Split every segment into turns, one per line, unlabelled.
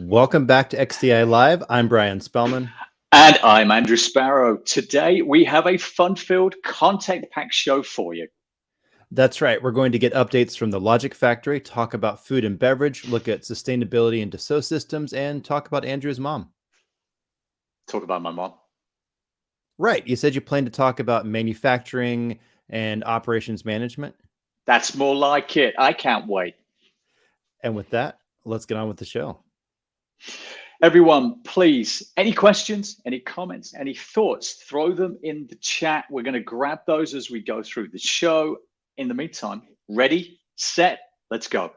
Welcome back to XDI Live. I'm Brian Spellman.
And I'm Andrew Sparrow. Today, we have a fun-filled, content-packed show for you.
That's right. We're going to get updates from the Logic Factory, talk about food and beverage, look at sustainability and Dassault systems, and talk about Andrew's mom.
Talk about my mom.
Right. You said you plan to talk about manufacturing and operations management.
That's more like it. I can't wait.
And with that, let's get on with the show.
Everyone, please, any questions, any comments, any thoughts, throw them in the chat. We're going to grab those as we go through the show. In the meantime, ready, set, let's go.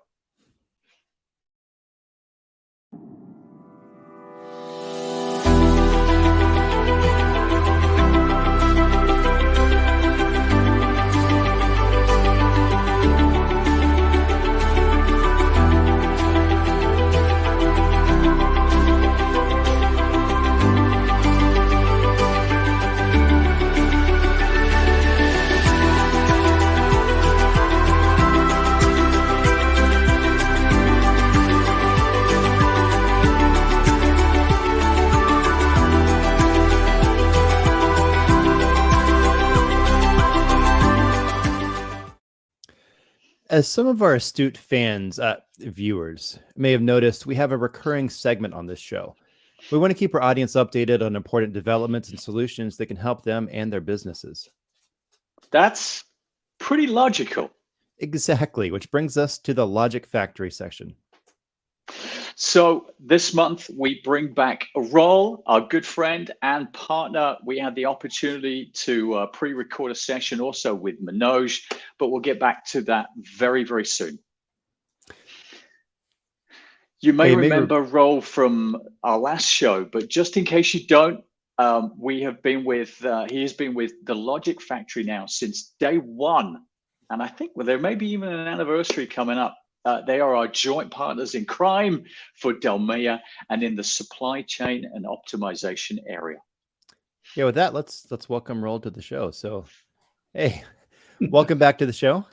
As some of our astute fans, viewers, may have noticed, we have a recurring segment on this show. We want to keep our audience updated on important developments and solutions that can help them and their businesses.
That's pretty logical.
Exactly, which brings us to the Logic Factory section.
So this month, we bring back Roel, our good friend and partner. We had the opportunity to pre-record a session also with Manoj, but we'll get back to that very, very soon. You may remember Roel from our last show, but just in case you don't, he has been with the Logic Factory now since day one. And I think there may be even an anniversary coming up. They are our joint partners in crime for Delmea and in the supply chain and optimization area.
Yeah, with that, let's welcome Roel to the show. So, hey, welcome back to the show.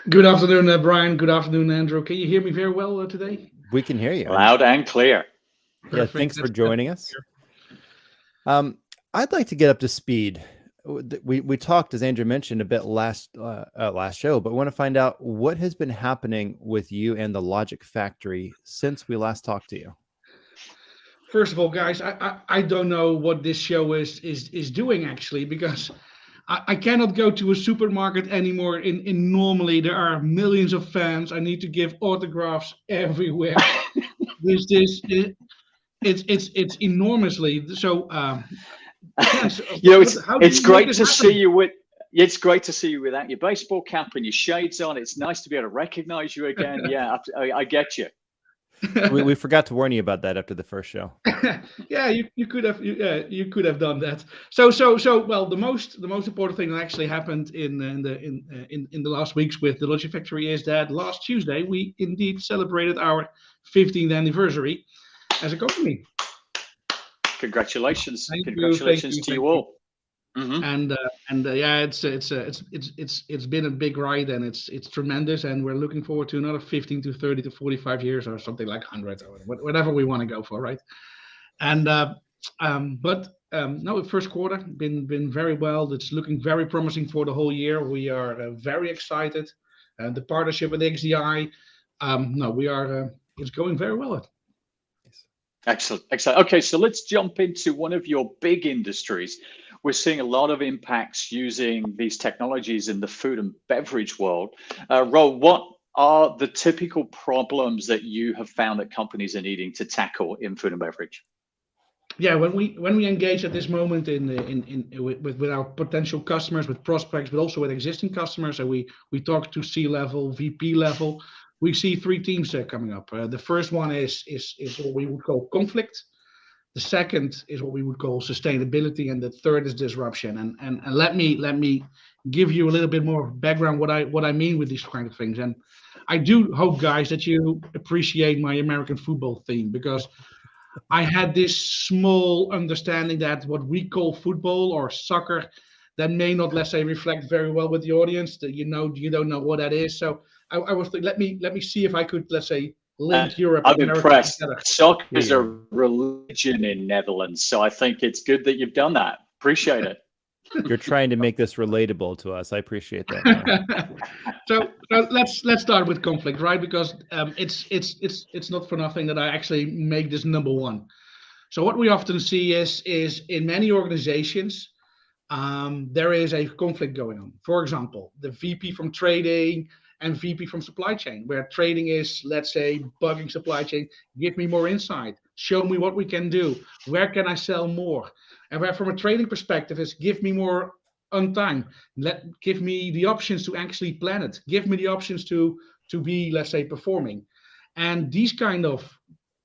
Good afternoon, Brian. Good afternoon, Andrew. Can you hear me very well today?
We can hear you.
Loud and clear.
Yeah, thanks for joining us. I'd like to get up to speed. We talked, as Andrew mentioned, a bit last show, but we want to find out what has been happening with you and the Logic Factory since we last talked to you.
First of all, guys, I don't know what this show is doing actually, because I cannot go to a supermarket anymore. In normally there are millions of fans. I need to give autographs everywhere. It's enormously so.
You know, it's great to see you with It's great to see you without your baseball cap and your shades on. It's nice to be able to recognize you again. Yeah, I get you.
We forgot to warn you about that after the first show.
Yeah, you could have done that. So well, the most important thing that actually happened in the last weeks with the Logic Factory is that last Tuesday we indeed celebrated our 15th anniversary as a company.
Congratulations!
Thank
Congratulations to you all.
And yeah, it's been a big ride, and it's tremendous, and we're looking forward to another 15 to 30 to 45 years or something like 100 or whatever we want to go for, right? And no, first quarter been very well. It's looking very promising for the whole year. We are very excited, and the partnership with XDI, no, we are. It's going very well.
Excellent. Okay, so let's jump into one of your big industries. We're seeing a lot of impacts using these technologies in the food and beverage world. Ro, what are the typical problems that you have found that companies are needing to tackle in food and beverage?
Yeah, when we engage at this moment with our potential customers, with prospects, but also with existing customers, and we talk to C-level, VP level, we see three themes coming up. The first one is what we would call conflict. The second is what we would call sustainability, and the third is disruption. And let me give you a little bit more background what I mean with these kind of things. And I do hope, guys, that you appreciate my American football theme, because I had this small understanding that what we call football or soccer, that may not, let's say, reflect very well with the audience. That you don't know what that is. So I was thinking, let me see if I could, let's say, link Europe.
I'm impressed. Soccer is a religion in Netherlands, so I think it's good that you've done that. Appreciate it.
You're trying to make this relatable to us. I appreciate that.
So let's start with conflict, right? Because it's not for nothing that I actually make this number one. So what we often see is in many organizations, there is a conflict going on. For example, the VP from trading and VP from supply chain, where trading is, let's say, bugging supply chain, give me more insight, show me what we can do, where can I sell more? And where from a trading perspective is give me more on time, give me the options to actually plan it, give me the options to be, let's say, performing. And these kind of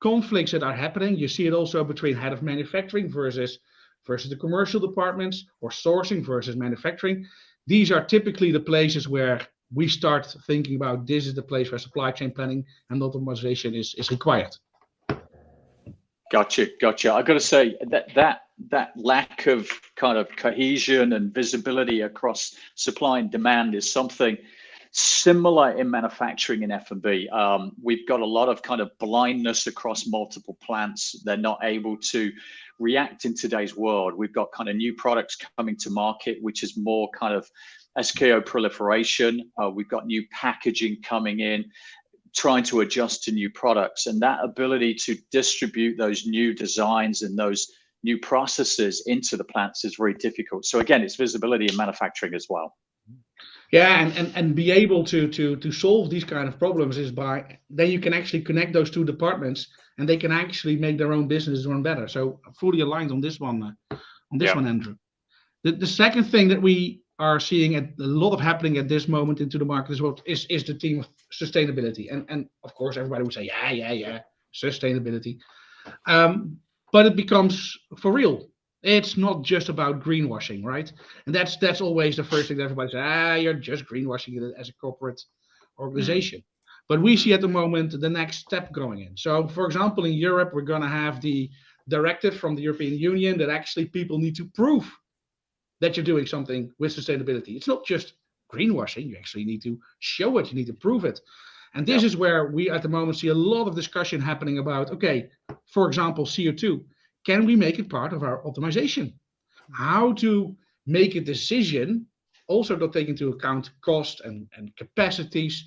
conflicts that are happening, you see it also between head of manufacturing versus the commercial departments, or sourcing versus manufacturing. These are typically the places where we start thinking about, this is the place where supply chain planning and optimization is required.
Gotcha. I got to say that lack of kind of cohesion and visibility across supply and demand is something similar in manufacturing and F&B. We've got a lot of kind of blindness across multiple plants. They're not able to react in today's world. We've got kind of new products coming to market, which is more kind of SKU proliferation. We've got new packaging coming in, trying to adjust to new products, and that ability to distribute those new designs and those new processes into the plants is very difficult. So again, it's visibility in manufacturing as well.
Yeah, and be able to solve these kind of problems is by, then you can actually connect those two departments, and they can actually make their own business run better. So fully aligned on this one, one, Andrew. The second thing that we are seeing a lot of happening at this moment into the market is the theme of sustainability. And of course, everybody would say, yeah, sustainability. But it becomes for real. It's not just about greenwashing, right? And that's always the first thing that everybody says, you're just greenwashing it as a corporate organization. But we see at the moment the next step going in. So, for example, in Europe, we're going to have the directive from the European Union that actually people need to prove that you're doing something with sustainability. It's not just greenwashing. You actually need to show it. You need to prove it. And this is where we at the moment see a lot of discussion happening about, okay, for example, CO2. Can we make it part of our optimization? How to make a decision, also not take into account cost and capacities,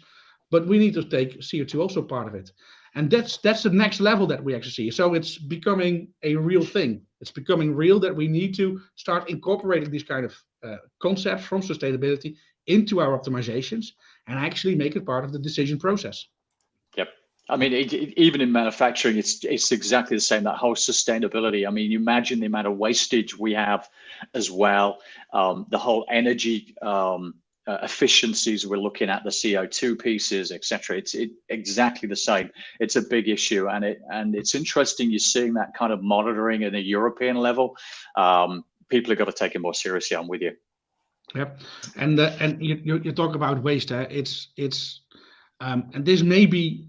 but we need to take CO2 also part of it. And that's the next level that we actually see. So it's becoming a real thing. It's becoming real that we need to start incorporating these kind of concepts from sustainability into our optimizations and actually make it part of the decision process.
I mean, even in manufacturing, it's exactly the same. That whole sustainability. I mean, you imagine the amount of wastage we have as well. The whole energy efficiencies we're looking at, the CO2 pieces, etc. It's exactly the same. It's a big issue, and it's interesting. You're seeing that kind of monitoring at a European level. People have got to take it more seriously. I'm with you.
Yep, and you talk about waste. It's and this may be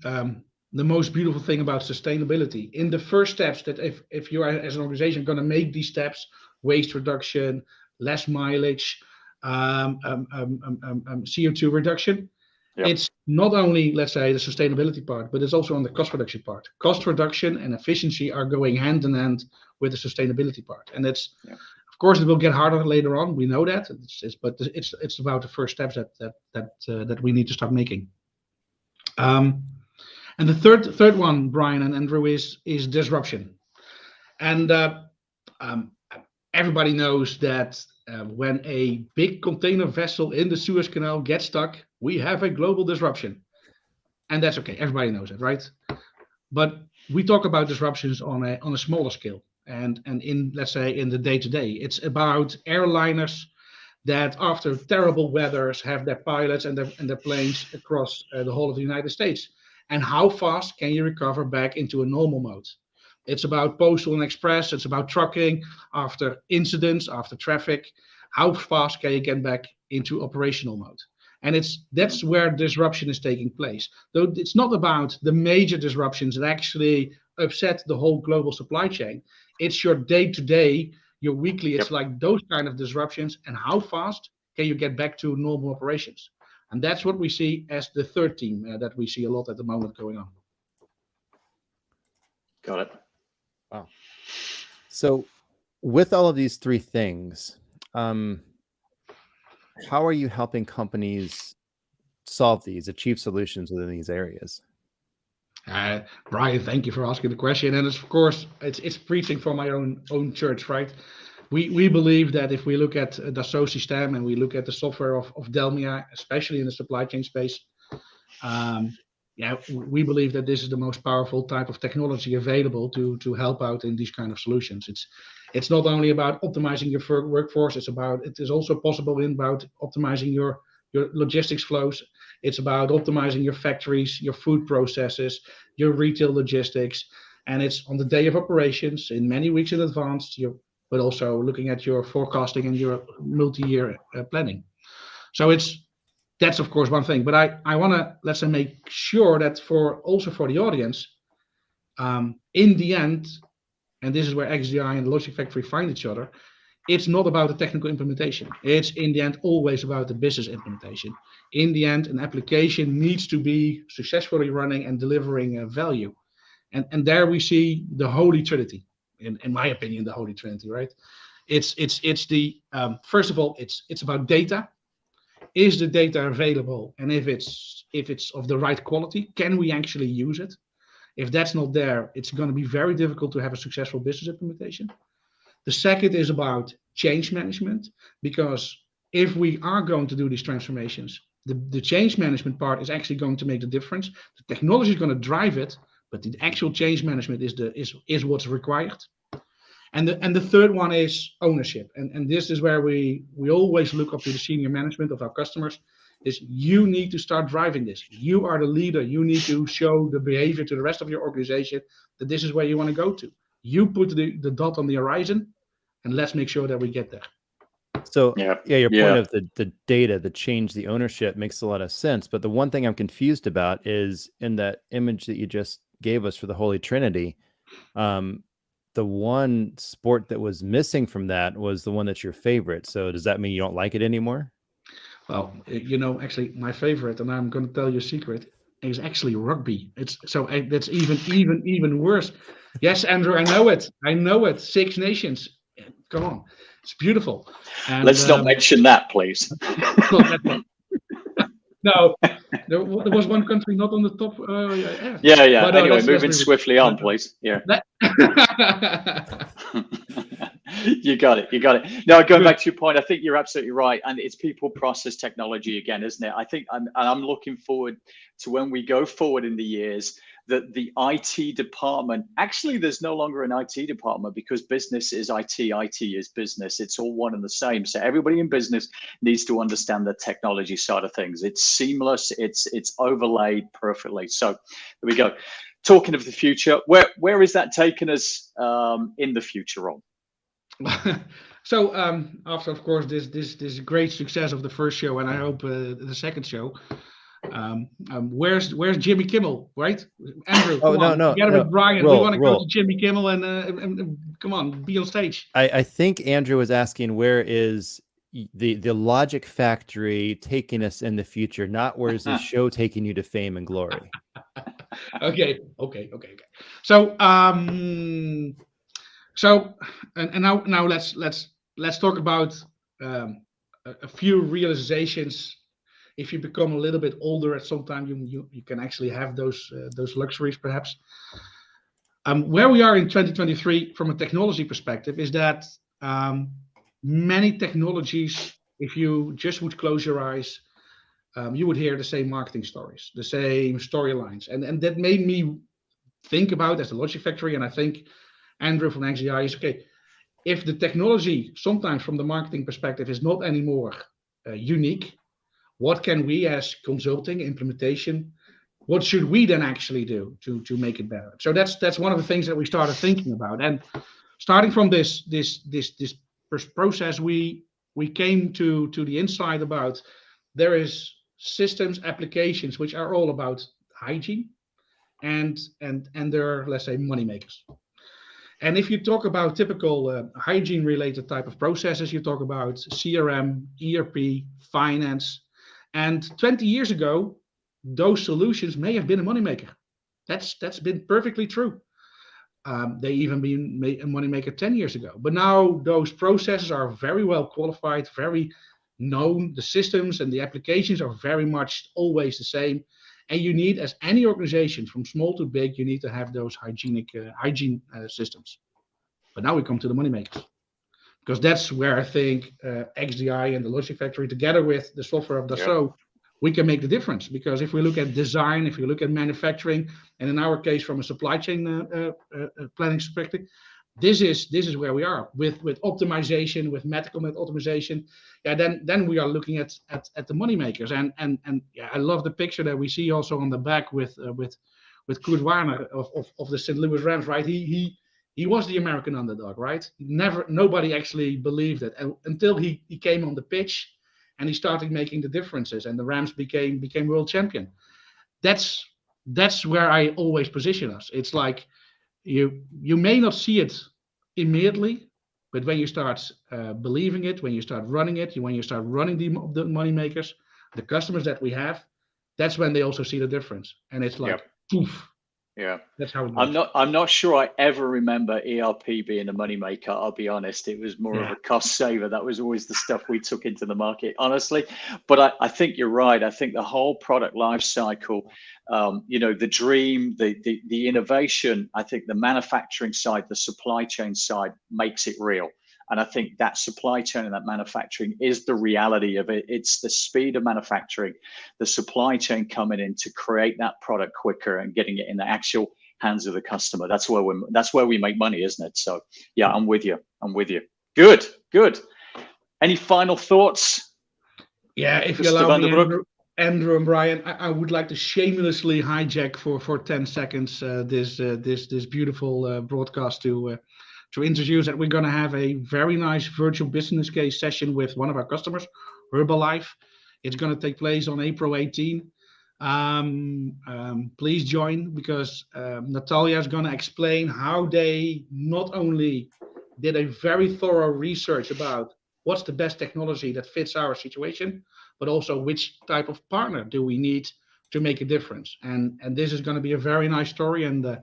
the most beautiful thing about sustainability. In the first steps, that if you are as an organization going to make these steps, waste reduction, less mileage, CO2 reduction,
Yep.
it's not only, let's say, the sustainability part, but it's also on the cost reduction part. Cost reduction and efficiency are going hand in hand with the sustainability part, and it's. Yep. Of course, it will get harder later on. We know that, but it's about the first steps that we need to start making. And the third one, Brian and Andrew, is disruption. And everybody knows that when a big container vessel in the Suez Canal gets stuck, we have a global disruption, and that's okay. Everybody knows it, right? But we talk about disruptions on a smaller scale. And in, let's say, in the day-to-day, it's about airliners that after terrible weathers have their pilots and their planes across the whole of the United States. And how fast can you recover back into a normal mode? It's about postal and express. It's about trucking after incidents, after traffic. How fast can you get back into operational mode? And that's where disruption is taking place. Though it's not about the major disruptions that actually upset the whole global supply chain. It's your day-to-day, your weekly. It's like those kind of disruptions, and how fast can you get back to normal operations? And that's what we see as the third theme that we see a lot at the moment going on.
Got it.
Wow. So with all of these three things, how are you helping companies solve these, achieve solutions within these areas?
Brian, thank you for asking the question. And of course, it's preaching for my own church, right? We believe that if we look at Dassault Systèmes and we look at the software of Delmia, especially in the supply chain space, we believe that this is the most powerful type of technology available to help out in these kind of solutions. It's not only about optimizing your workforce. It is also possible about optimizing your logistics flows. It's about optimizing your factories, your food processes, your retail logistics, and it's on the day of operations in many weeks in advance. But also looking at your forecasting and your multi-year planning. So that's of course one thing. But I want to, let's say, make sure that for the audience, in the end, and this is where XDI and Logic Factory find each other. It's not about the technical implementation. It's in the end always about the business implementation. In the end, an application needs to be successfully running and delivering value. And there we see the Holy Trinity, in my opinion, the Holy Trinity, right? It's the first of all, it's about data. Is the data available? And if it's of the right quality, can we actually use it? If that's not there, it's going to be very difficult to have a successful business implementation. The second is about change management, because if we are going to do these transformations, the change management part is actually going to make the difference. The technology is going to drive it, but the actual change management is what's required. And the third one is ownership. And this is where we always look up to the senior management of our customers, is you need to start driving this. You are the leader. You need to show the behavior to the rest of your organization that this is where you want to go to. You put the dot on the horizon, and let's make sure that we get there.
So your point of the data, the change, the ownership makes a lot of sense. But the one thing I'm confused about is in that image that you just gave us for the Holy Trinity, the one sport that was missing from that was the one that's your favorite. So does that mean you don't like it anymore?
Well, actually my favorite, and I'm going to tell you a secret, is actually rugby. That's even worse. Yes, Andrew, I know it. Six Nations. Come on. It's beautiful. And,
let's not mention that, please.
No, there was one country not on the top.
Yeah. But, anyway, moving swiftly on, please. Yeah. You got it. No, going back to your point, I think you're absolutely right. And it's people, process, technology again, isn't it? I think I'm looking forward to when we go forward in the years that the IT department, actually, there's no longer an IT department because business is IT, IT is business. It's all one and the same. So everybody in business needs to understand the technology side of things. It's seamless. It's overlaid perfectly. So there we go. Talking of the future, where is that taking us in the future, Rob?
So after, of course, this great success of the first show, and I hope the second show, where's Jimmy Kimmel, right? Andrew, together with Brian, we want to go to Jimmy Kimmel and come on, be on stage.
I think Andrew was asking where is the Logic Factory taking us in the future, not where is the show taking you to fame and glory.
Okay. So now let's talk about a few realizations. If you become a little bit older at some time, you can actually have those luxuries perhaps. Where we are in 2023 from a technology perspective is that many technologies, if you just would close your eyes, you would hear the same marketing stories, the same storylines, and that made me think about as a Logic Factory. And I think Andrew from XDI is okay. If the technology sometimes from the marketing perspective is not anymore unique, what can we as consulting implementation, what should we then actually do to make it better? So that's one of the things that we started thinking about. And starting from this process, we came to the insight about there is systems applications which are all about hygiene and they're, let's say, money makers. And if you talk about typical hygiene related type of processes, you talk about CRM, ERP, finance. And 20 years ago, those solutions may have been a moneymaker. That's been perfectly true. They even been a moneymaker 10 years ago. But now those processes are very well qualified, very known. The systems and the applications are very much always the same. And you need, as any organization, from small to big, you need to have those hygiene systems. But now we come to the moneymakers. Because that's where I think XDI and the Logic Factory, together with the software of Dassault, we can make the difference. Because if we look at design, if we look at manufacturing, and in our case from a supply chain planning perspective, this is where we are with optimization, with medical med optimization. Yeah, then we are looking at the money makers, and yeah, I love the picture that we see also on the back with Kurt Warner of the St. Louis Rams, right? He was the American underdog, right? Nobody actually believed it until he came on the pitch and he started making the differences, and the Rams became world champion. That's where I always position us. It's like you may not see it immediately, but when you start believing it, when you start running it, when you start running the money makers, the customers that we have, that's when they also see the difference. And it's like, poof.
Yeah,
that's how it goes.
I'm not sure I ever remember ERP being a moneymaker. I'll be honest, it was more of a cost saver. That was always the stuff we took into the market, honestly. But I think you're right. I think the whole product life cycle, the dream, the innovation, I think the manufacturing side, the supply chain side makes it real. And I think that supply chain and that manufacturing is the reality of it. It's the speed of manufacturing, the supply chain coming in to create that product quicker and getting it in the actual hands of the customer. That's where we make money, isn't it? So yeah, I'm with you. Good. Any final thoughts?
Yeah, if you allow me, Andrew and Brian, I would like to shamelessly hijack for 10 seconds this beautiful broadcast to introduce that we're going to have a very nice virtual business case session with one of our customers, Herbalife. It's going to take place on April 18. Please join, because Natalia is going to explain how they not only did a very thorough research about what's the best technology that fits our situation, but also which type of partner do we need to make a difference. And this is going to be a very nice story, and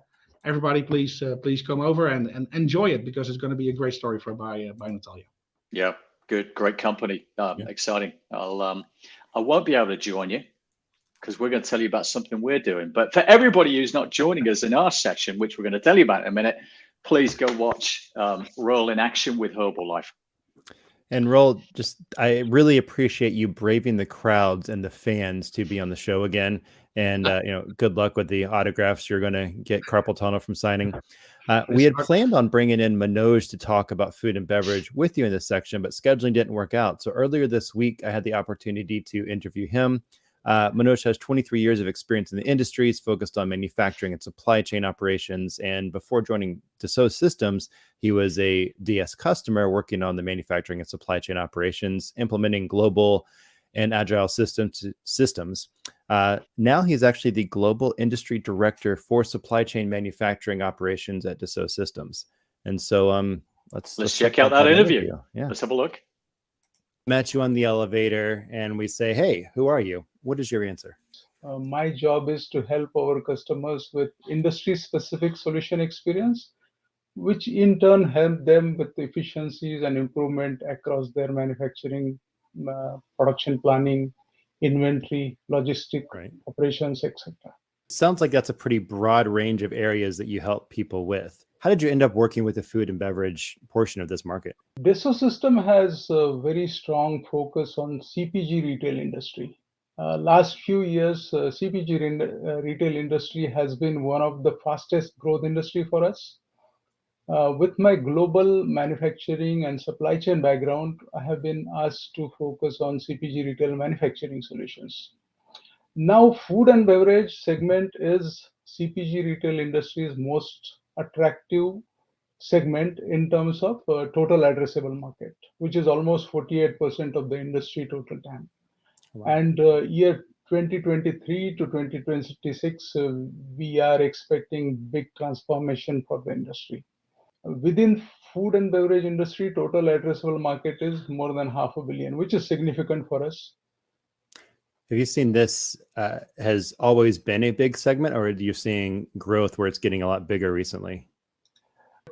everybody, please come over and enjoy it, because it's going to be a great story by Natalia.
Yeah, good, great company, exciting. I won't be able to join you because we're going to tell you about something we're doing. But for everybody who's not joining us in our session, which we're going to tell you about in a minute, please go watch Roel in action with Herbalife.
And Roel, I really appreciate you braving the crowds and the fans to be on the show again. And good luck with the autographs you're going to get carpal tunnel from signing. We had planned on bringing in Manoj to talk about food and beverage with you in this section, but scheduling didn't work out. So earlier this week, I had the opportunity to interview him. Manoj has 23 years of experience in the industry. He's focused on manufacturing and supply chain operations. And before joining Dassault Systems, he was a DS customer working on the manufacturing and supply chain operations, implementing global and agile systems. Now he's actually the global industry director for supply chain manufacturing operations at Dassault Systems. And so let's
check out that interview.
Yeah,
let's have a look.
Met you on the elevator and we say, hey, who are you? What is your answer?
My job is to help our customers with industry-specific solution experience, which in turn help them with efficiencies and improvement across their manufacturing, production planning, inventory, logistic, operations, etc.
Sounds like that's a pretty broad range of areas that you help people with. How did you end up working with the food and beverage portion of this market?
Dassault System has a very strong focus on CPG retail industry. Last few years, CPG retail industry has been one of the fastest growth industry for us. With my global manufacturing and supply chain background, I have been asked to focus on CPG retail manufacturing solutions. Now, food and beverage segment is CPG retail industry's most attractive segment in terms of total addressable market, which is almost 48% of the industry total TAM. Wow. And year 2023 to 2026, we are expecting big transformation for the industry. Within food and beverage industry, total addressable market is more than $500 million, which is significant for us.
Have you seen this has always been a big segment, or are you seeing growth where it's getting a lot bigger recently?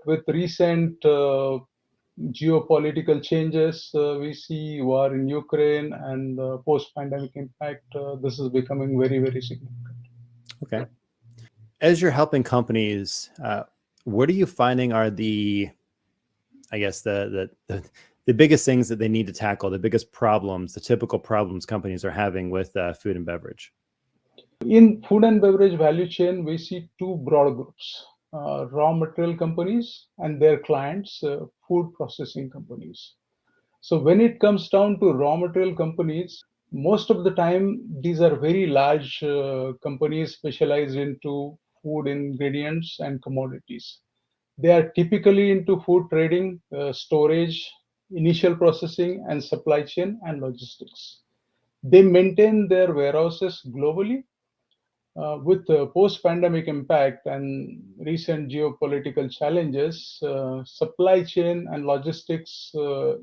With recent geopolitical changes, we see war in Ukraine and post-pandemic impact, this is becoming very, very significant.
Okay. As you're helping companies, what are you finding are the biggest things that they need to tackle, the biggest problems, the typical problems companies are having with food and beverage?
In food and beverage value chain, we see two broad groups, raw material companies and their clients, food processing companies. So when it comes down to raw material companies, most of the time, these are very large companies specialized into food ingredients and commodities. They are typically into food trading, storage, initial processing, and supply chain and logistics. They maintain their warehouses globally. With the post-pandemic impact and recent geopolitical challenges, supply chain and logistics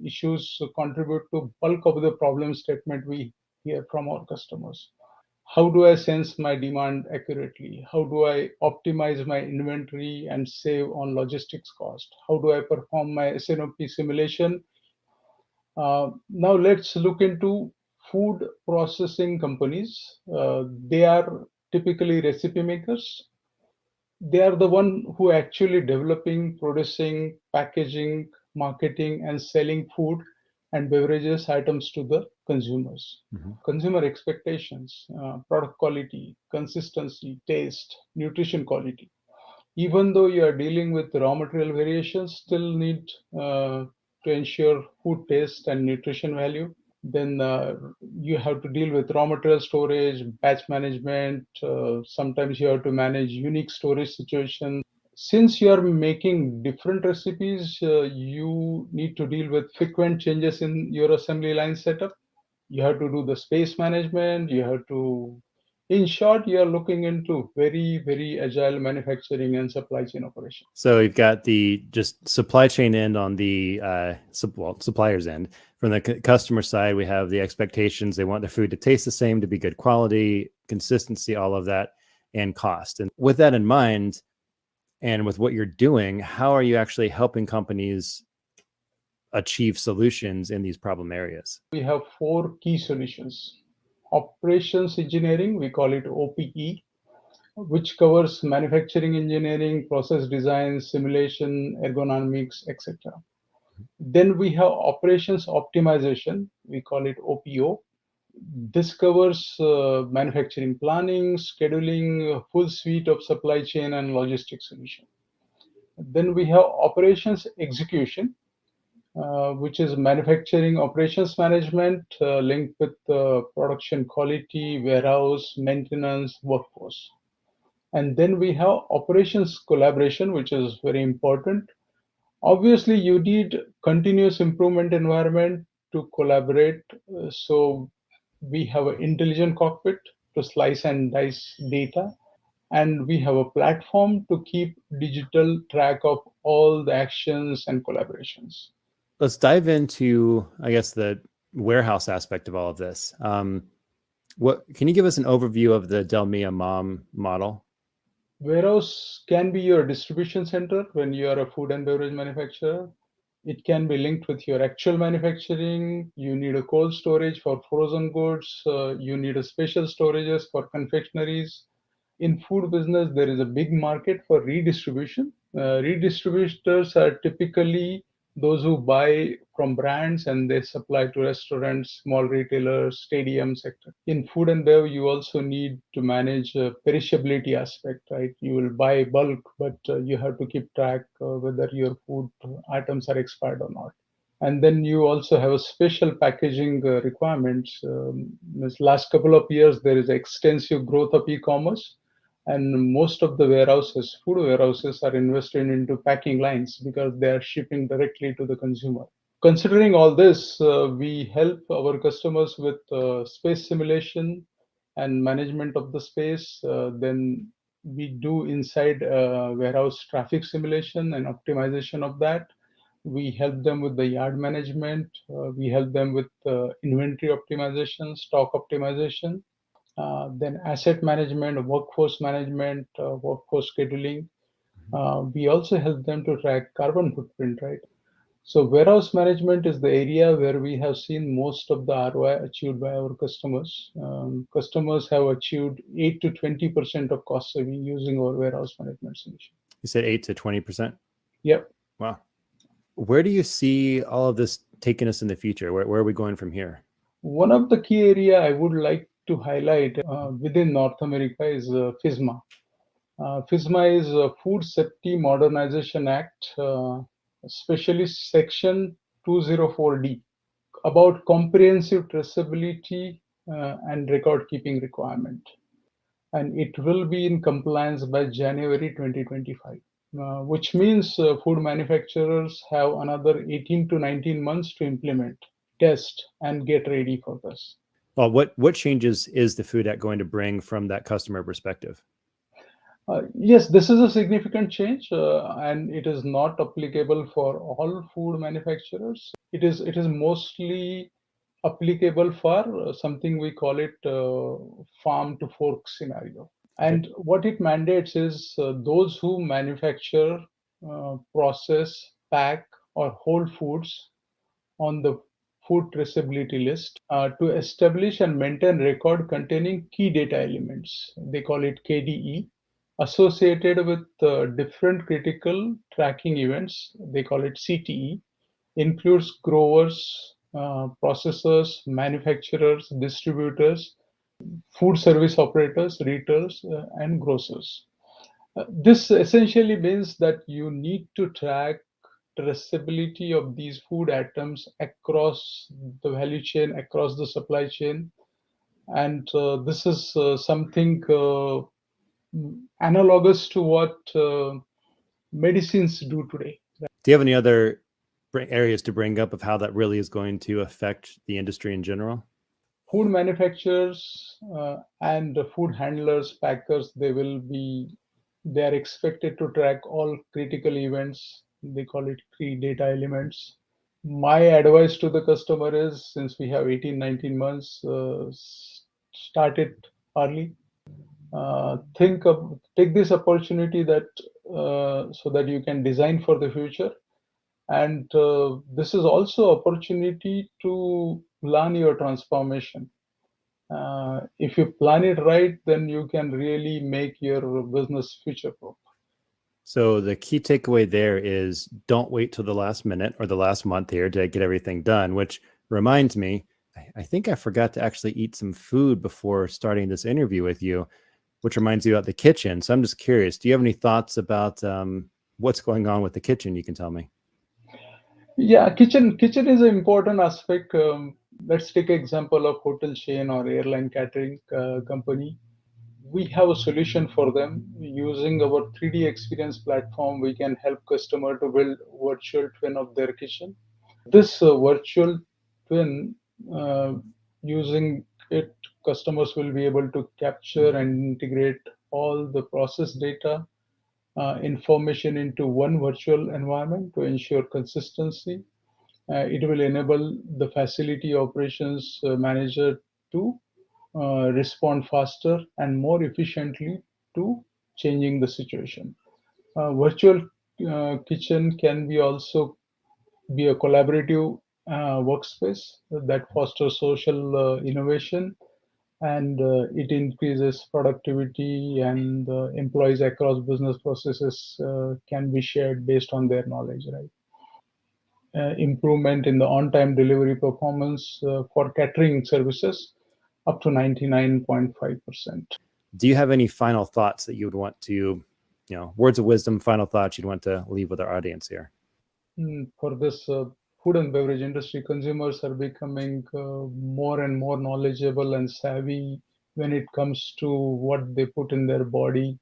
issues contribute to bulk of the problem statement we hear from our customers. How do I sense my demand accurately? How do I optimize my inventory and save on logistics cost? How do I perform my S&OP simulation? Now let's look into food processing companies. They are typically recipe makers. They are the one who actually developing, producing, packaging, marketing, and selling food and beverages items to the consumers. Mm-hmm. Consumer expectations, product quality, consistency, taste, nutrition quality. Even though you are dealing with raw material variations, still need to ensure food taste and nutrition value. Then you have to deal with raw material storage, batch management. Sometimes you have to manage unique storage situations. Since you are making different recipes, you need to deal with frequent changes in your assembly line setup. You have to do the space management. You have to, in short, you are looking into very, very agile manufacturing and supply chain operations.
So you've got the just supply chain end on the supplier's end. From the customer side, we have the expectations. They want their food to taste the same, to be good quality, consistency, all of that, and cost. And with that in mind, and with what you're doing, how are you actually helping companies achieve solutions in these problem areas?
We have 4 key solutions. Operations engineering, we call it OPE. which covers manufacturing engineering, process design, simulation, ergonomics, etc. Then we have operations optimization, we call it OPO. This covers manufacturing planning, scheduling, a full suite of supply chain and logistics solution. Then we have operations execution, which is manufacturing operations management linked with production quality, warehouse, maintenance, workforce. And then we have operations collaboration, which is very important. Obviously, you need continuous improvement environment to collaborate. So we have an intelligent cockpit to slice and dice data, and we have a platform to keep digital track of all the actions and collaborations.
Let's dive into, I guess, the warehouse aspect of all of this. What can you give us an overview of the Delmia MOM model?
Warehouse can be your distribution center when you are a food and beverage manufacturer. It can be linked with your actual manufacturing. You need a cold storage for frozen goods. You need a special storages for confectionaries. In food business, there is a big market for redistribution. Redistributors are typically those who buy from brands and they supply to restaurants, small retailers, stadiums, etc. In food and bev, you also need to manage perishability aspect, right? You will buy bulk, but you have to keep track whether your food items are expired or not. And then you also have a special packaging requirements. This last couple of years, there is extensive growth of e-commerce, and most of the warehouses, food warehouses, are invested into packing lines because they are shipping directly to the consumer. Considering all this, we help our customers with space simulation and management of the space. Then we do inside warehouse traffic simulation and optimization of that. We help them with the yard management. We help them with inventory optimization, stock optimization. Then asset management, workforce management, workforce scheduling. We also help them to track carbon footprint, right? So warehouse management is the area where we have seen most of the ROI achieved by our customers. Customers have achieved 8 to 20% of cost saving using our warehouse management solution.
You said 8 to 20%?
Yep.
Wow. Where do you see all of this taking us in the future? Where are we going from here?
One of the key area I would like to highlight within North America is FSMA. FSMA is a Food Safety Modernization Act, especially Section 204D, about comprehensive traceability and record keeping requirement. And it will be in compliance by January 2025, which means food manufacturers have another 18 to 19 months to implement, test, and get ready for this.
Well, what changes is the Food Act going to bring from that customer perspective?
Yes, this is a significant change, and it is not applicable for all food manufacturers. It is mostly applicable for something we call it farm to fork scenario. And what it mandates is those who manufacture, process, pack, or hold foods on the food traceability list to establish and maintain record containing key data elements. They call it KDE, associated with different critical tracking events. They call it CTE, includes growers, processors, manufacturers, distributors, food service operators, retailers, and grocers. This essentially means that you need to track traceability of these food items across the value chain, across the supply chain. And this is something analogous to what medicines do today.
Do you have any other areas to bring up of how that really is going to affect the industry in general?
Food manufacturers and food handlers, packers, they are expected to track all critical events. They call it key data elements. My advice to the customer is, since we have 18, 19 months, start it early. Take this opportunity that so that you can design for the future. And this is also opportunity to plan your transformation. If you plan it right, then you can really make your business future-proof.
So the key takeaway there is don't wait till the last minute or the last month here to get everything done, which reminds me, I think I forgot to actually eat some food before starting this interview with you, which reminds me about the kitchen. So I'm just curious, do you have any thoughts about what's going on with the kitchen? You can tell me.
Yeah, kitchen is an important aspect. Let's take example of hotel chain or airline catering company. We have a solution for them. Using our 3D experience platform, we can help customer to build virtual twin of their kitchen. This virtual twin, using it, customers will be able to capture and integrate all the process data information into one virtual environment to ensure consistency. It will enable the facility operations manager to respond faster and more efficiently to changing the situation. Virtual kitchen can be also be a collaborative workspace that fosters social innovation, and it increases productivity, and employees across business processes can be shared based on their knowledge, right? Improvement in the on-time delivery performance for catering services up to 99.5%.
Do you have any final thoughts that you would want to, words of wisdom, final thoughts you'd want to leave with our audience here?
For this food and beverage industry, consumers are becoming more and more knowledgeable and savvy when it comes to what they put in their body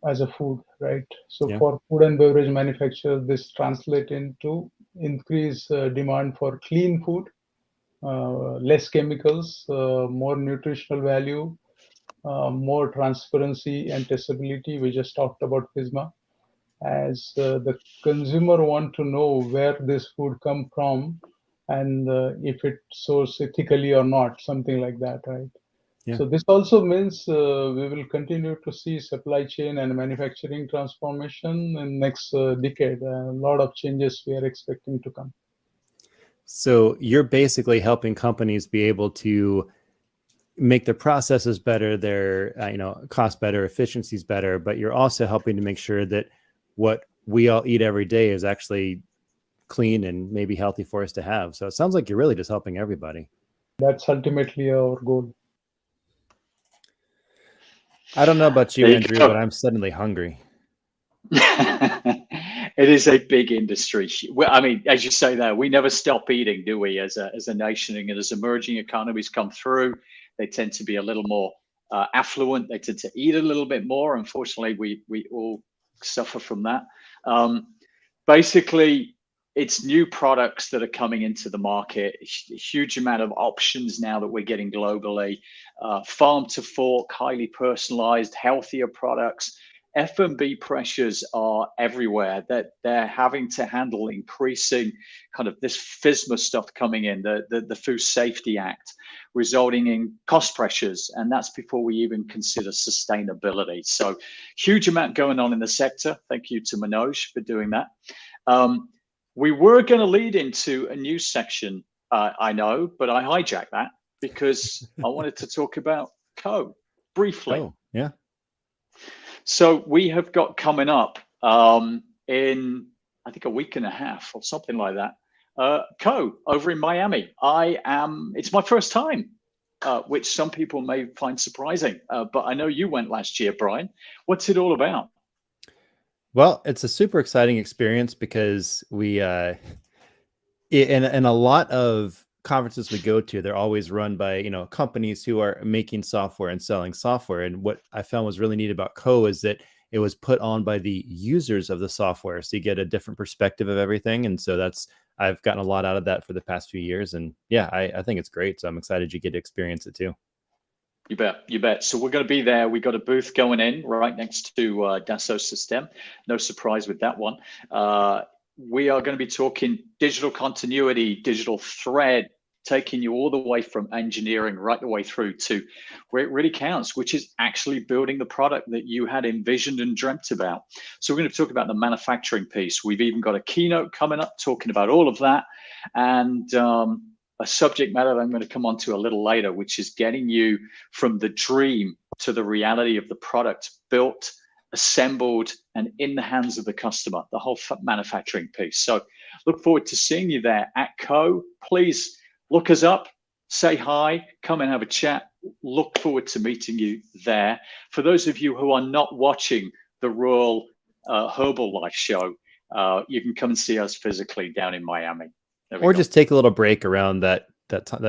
as a food, right? So
Yeah.
for food and beverage manufacturers, this translate into increased demand for clean food, less chemicals, more nutritional value, more transparency and traceability. We just talked about FSMA. As the consumer want to know where this food come from, and if it's sourced ethically or not, something like that, right?
Yeah.
So this also means we will continue to see supply chain and manufacturing transformation in next decade. A lot of changes we are expecting to come.
So you're basically helping companies be able to make their processes better, their cost better, efficiencies better, but you're also helping to make sure that what we all eat every day is actually clean and maybe healthy for us to have. So it sounds like you're really just helping everybody.
That's ultimately our goal.
I don't know about you,
There you
Andrew,
go.
but I'm suddenly hungry.
It is a big industry. Well, I mean, as you say there, we never stop eating, do we, as a nation? And as emerging economies come through, they tend to be a little more affluent. They tend to eat a little bit more. Unfortunately, we all suffer from that. Basically, it's new products that are coming into the market, a huge amount of options now that we're getting globally, farm to fork, highly personalized, healthier products. F&B pressures are everywhere, that they're having to handle increasing kind of this FSMA stuff coming in, the Food Safety Act, resulting in cost pressures. And that's before we even consider sustainability. So huge amount going on in the sector. Thank you to Manoj for doing that. We were going to lead into a news section, I know, but I hijacked that because I wanted to talk about Co briefly.
Oh, yeah.
So we have got coming up in, I think, a week and a half or something like that, Co over in Miami. It's my first time, which some people may find surprising, but I know you went last year, Brian. What's it all about?
Well, it's a super exciting experience because we, in a lot of conferences we go to, they're always run by, companies who are making software and selling software. And what I found was really neat about Co is that it was put on by the users of the software. So you get a different perspective of everything. And so I've gotten a lot out of that for the past few years. And yeah, I think it's great. So I'm excited you get to experience it too.
You bet. So we're going to be there. We got a booth going in right next to Dassault Systèmes. No surprise with that one. We are going to be talking digital continuity, digital thread, taking you all the way from engineering right the way through to where it really counts, which is actually building the product that you had envisioned and dreamt about. So we're going to talk about the manufacturing piece. We've even got a keynote coming up talking about all of that. And a subject matter that I'm going to come on to a little later, which is getting you from the dream to the reality of the product built, assembled, and in the hands of the customer, the whole manufacturing piece. So look forward to seeing you there at Co. Please look us up, say hi, come and have a chat. Look forward to meeting you there. For those of you who are not watching the Royal Herbalife show, you can come and see us physically down in Miami.
Or just take a little break around that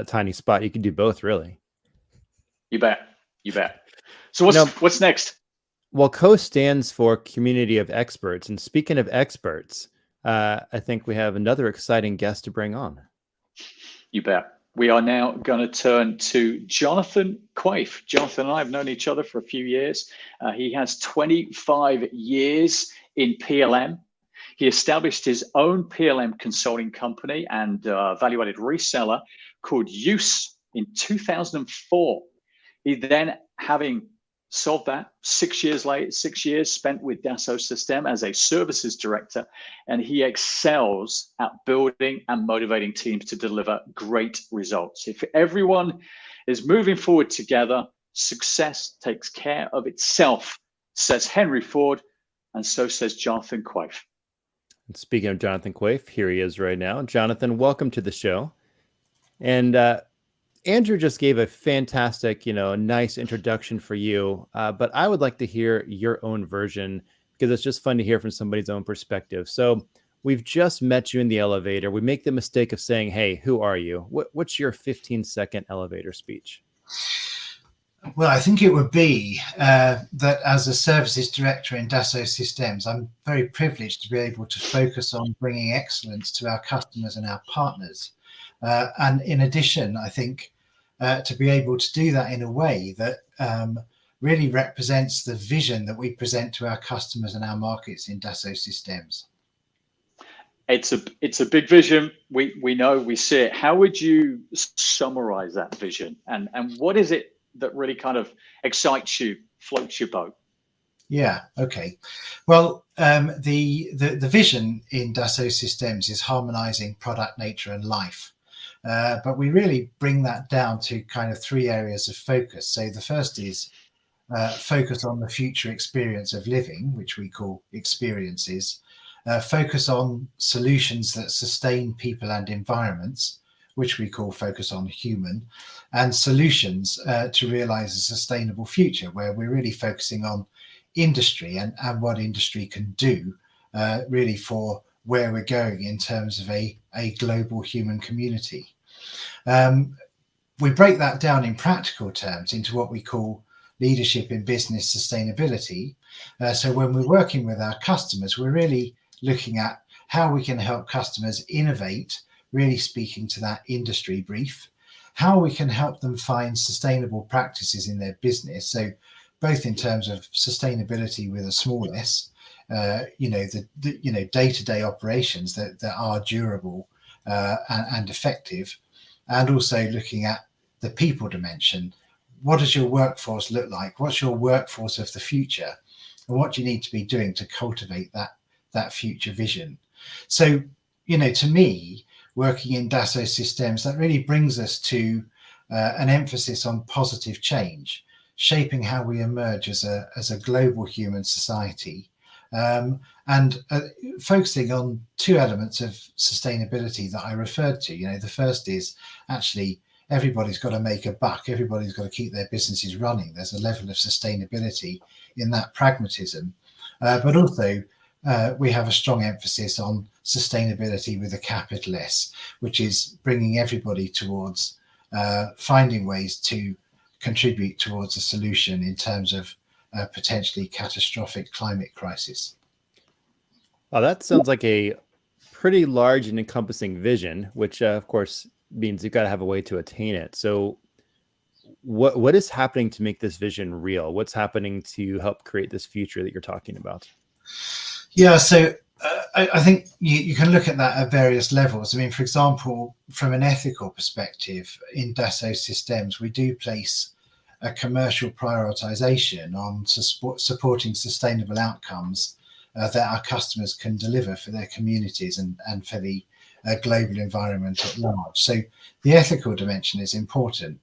tiny spot. You can do both, really.
You bet. You bet. So what's next?
Well, Co stands for Community of Experts. And speaking of experts, I think we have another exciting guest to bring on.
You bet. We are now going to turn to Jonathan Quaife. Jonathan and I have known each other for a few years. He has 25 years in PLM. He established his own PLM consulting company and value-added reseller called Use in 2004. He then, having solved that, 6 years spent with Dassault Systèmes as a services director, and he excels at building and motivating teams to deliver great results. If everyone is moving forward together, success takes care of itself, says Henry Ford, and so says Jonathan Quaife.
And speaking of Jonathan Quaife, here he is right now. Jonathan, welcome to the show. And Andrew just gave a fantastic, nice introduction for you. But I would like to hear your own version because it's just fun to hear from somebody's own perspective. So we've just met you in the elevator. We make the mistake of saying, hey, who are you? What's your 15-second elevator speech?
Well, I think it would be that as a services director in Dassault Systèmes, I'm very privileged to be able to focus on bringing excellence to our customers and our partners. And in addition, I think to be able to do that in a way that really represents the vision that we present to our customers and our markets in Dassault Systèmes.
It's a big vision. We know, we see it. How would you summarize that vision? And what is it that really kind of excites you, floats your boat?
Yeah, okay. Well, the vision in Dassault Systèmes is harmonizing product, nature, and life. But we really bring that down to kind of 3 areas of focus. So the first is focus on the future experience of living, which we call experiences. Focus on solutions that sustain people and environments, which we call focus on human, and solutions to realize a sustainable future, where we're really focusing on industry and what industry can do really for where we're going in terms of a global human community. We break that down in practical terms into what we call leadership in business sustainability. So when we're working with our customers, we're really looking at how we can help customers innovate, really speaking to that industry brief, how we can help them find sustainable practices in their business. So both in terms of sustainability with a small s, the day-to-day operations that are durable and effective, and also looking at the people dimension. What does your workforce look like? What's your workforce of the future? And what do you need to be doing to cultivate that future vision? So, to me, working in Dassault Systèmes, that really brings us to an emphasis on positive change, shaping how we emerge as a global human society, and focusing on 2 elements of sustainability that I referred to. The first is actually everybody's got to make a buck, everybody's got to keep their businesses running. There's a level of sustainability in that pragmatism, but also we have a strong emphasis on sustainability with a capital S, which is bringing everybody towards finding ways to contribute towards a solution in terms of potentially catastrophic climate crisis.
Oh, that sounds like a pretty large and encompassing vision, which of course means you've got to have a way to attain it. So what is happening to make this vision real? What's happening to help create this future that you're talking about?
Yeah, so I think you can look at that at various levels. I mean, for example, from an ethical perspective, in Dassault Systèmes, we do place a commercial prioritization on supporting sustainable outcomes that our customers can deliver for their communities and for the global environment at large. So the ethical dimension is important.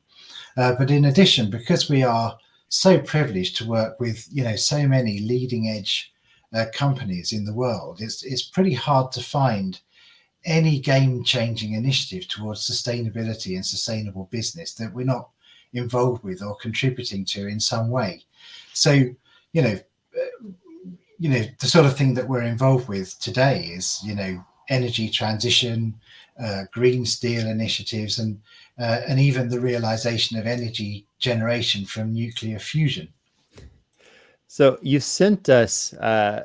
But in addition, because we are so privileged to work with, so many leading edge companies in the world, it's pretty hard to find any game-changing initiative towards sustainability and sustainable business that we're not involved with or contributing to in some way. So, the sort of thing that we're involved with today is, energy transition, green steel initiatives, and even the realization of energy generation from nuclear fusion.
So you sent us an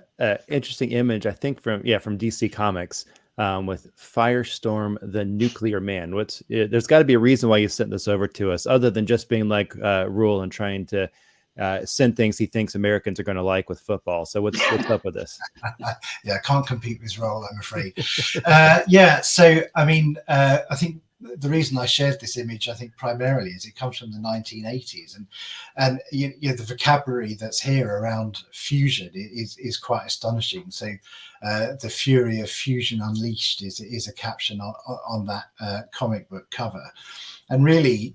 interesting image, I think from DC Comics, with Firestorm, the Nuclear Man. There's got to be a reason why you sent this over to us, other than just being like Roel and trying to send things he thinks Americans are going to like with football. So what's up with this?
Yeah, I can't compete with Roel, I'm afraid. So I mean, I think the reason I shared this image, I think primarily, is it comes from the 1980s, and the vocabulary that's here around fusion is quite astonishing. So the fury of fusion unleashed is a caption on that comic book cover, and really,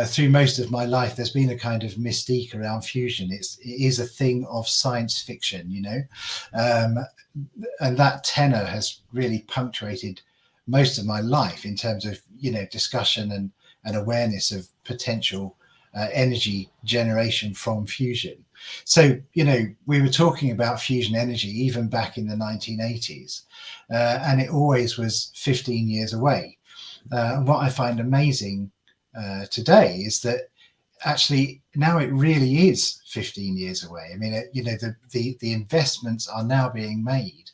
through most of my life, there's been a kind of mystique around fusion. It is a thing of science fiction, and that tenor has really punctuated most of my life in terms of discussion and awareness of potential energy generation from fusion. So we were talking about fusion energy even back in the 1980s, and it always was 15 years away. And what I find amazing today is that actually now it really is 15 years away. I mean, the investments are now being made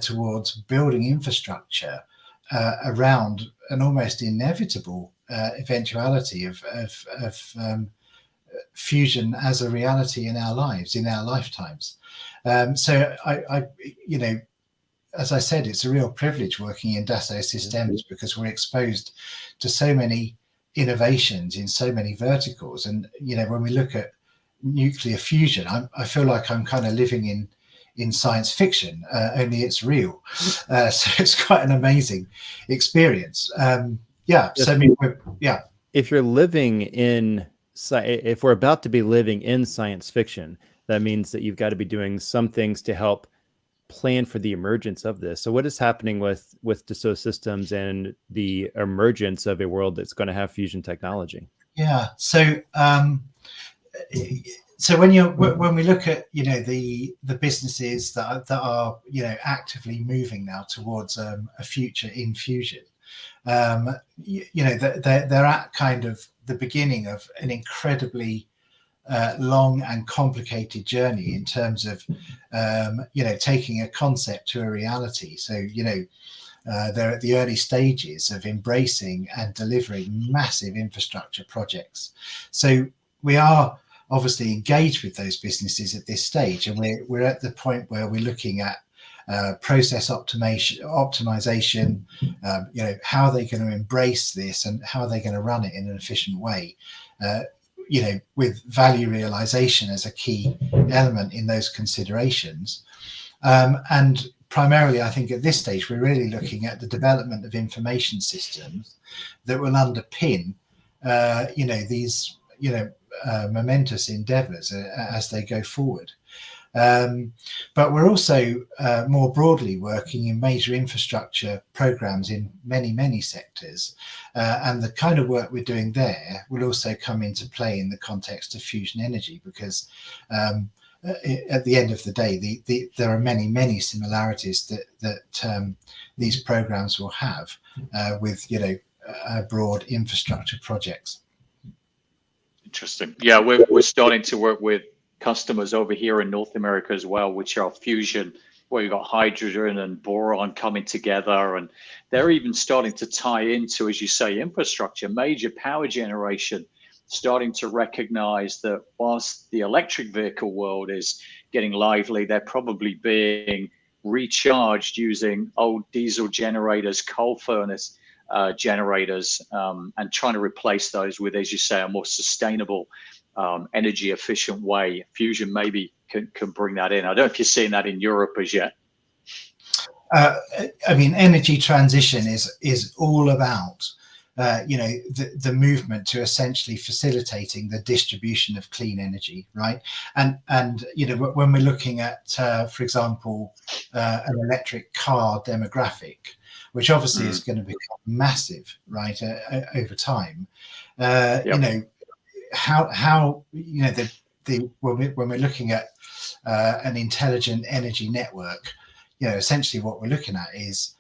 towards building infrastructure around an almost inevitable eventuality of fusion as a reality in our lives, in our lifetimes. So I as I said, it's a real privilege working in Dassault Systèmes, because we're exposed to so many innovations in so many verticals. And when we look at nuclear fusion, I feel like I'm kind of living in science fiction, only it's real. So it's quite an amazing experience. So I mean,
if you're living in, if we're about to be living in science fiction, that means that you've got to be doing some things to help plan for the emergence of this. So what is happening with Dassault Systèmes and the emergence of a world that's going to have fusion technology?
So when we look at the businesses that are actively moving now towards a future in fusion, they're at kind of the beginning of an incredibly long and complicated journey in terms of taking a concept to a reality. So they're at the early stages of embracing and delivering massive infrastructure projects. So we are obviously engaged with those businesses at this stage, and we're at the point where we're looking at process optimization, how they're going to embrace this and how they're going to run it in an efficient way, with value realization as a key element in those considerations. And primarily, I think at this stage, we're really looking at the development of information systems that will underpin, these, momentous endeavors as they go forward. But we're also more broadly working in major infrastructure programs in many sectors, and the kind of work we're doing there will also come into play in the context of fusion energy, because at the end of the day, there are many similarities that these programs will have with broad infrastructure projects.
Interesting. Yeah, we're starting to work with customers over here in North America as well, which are fusion, where you've got hydrogen and boron coming together, and they're even starting to tie into, as you say, infrastructure, major power generation, starting to recognize that whilst the electric vehicle world is getting lively, they're probably being recharged using old diesel generators, coal furnace generators, and trying to replace those with, as you say, a more sustainable, energy efficient way. Fusion maybe can bring that in. I don't know if you're seeing that in Europe as yet.
I mean, energy transition is all about the movement to essentially facilitating the distribution of clean energy, right? And when we're looking at, for example, an electric car demographic, which obviously is going to become massive, right, over time. How when we're looking at an intelligent energy network, essentially what we're looking at is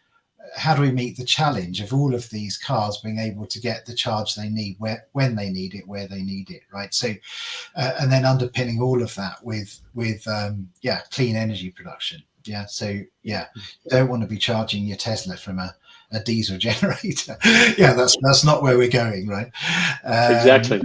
how do we meet the challenge of all of these cars being able to get the charge they need when they need it, where they need it, right? So and then underpinning all of that with clean energy production. You don't want to be charging your Tesla from a diesel generator. That's not where we're going, right?
Exactly.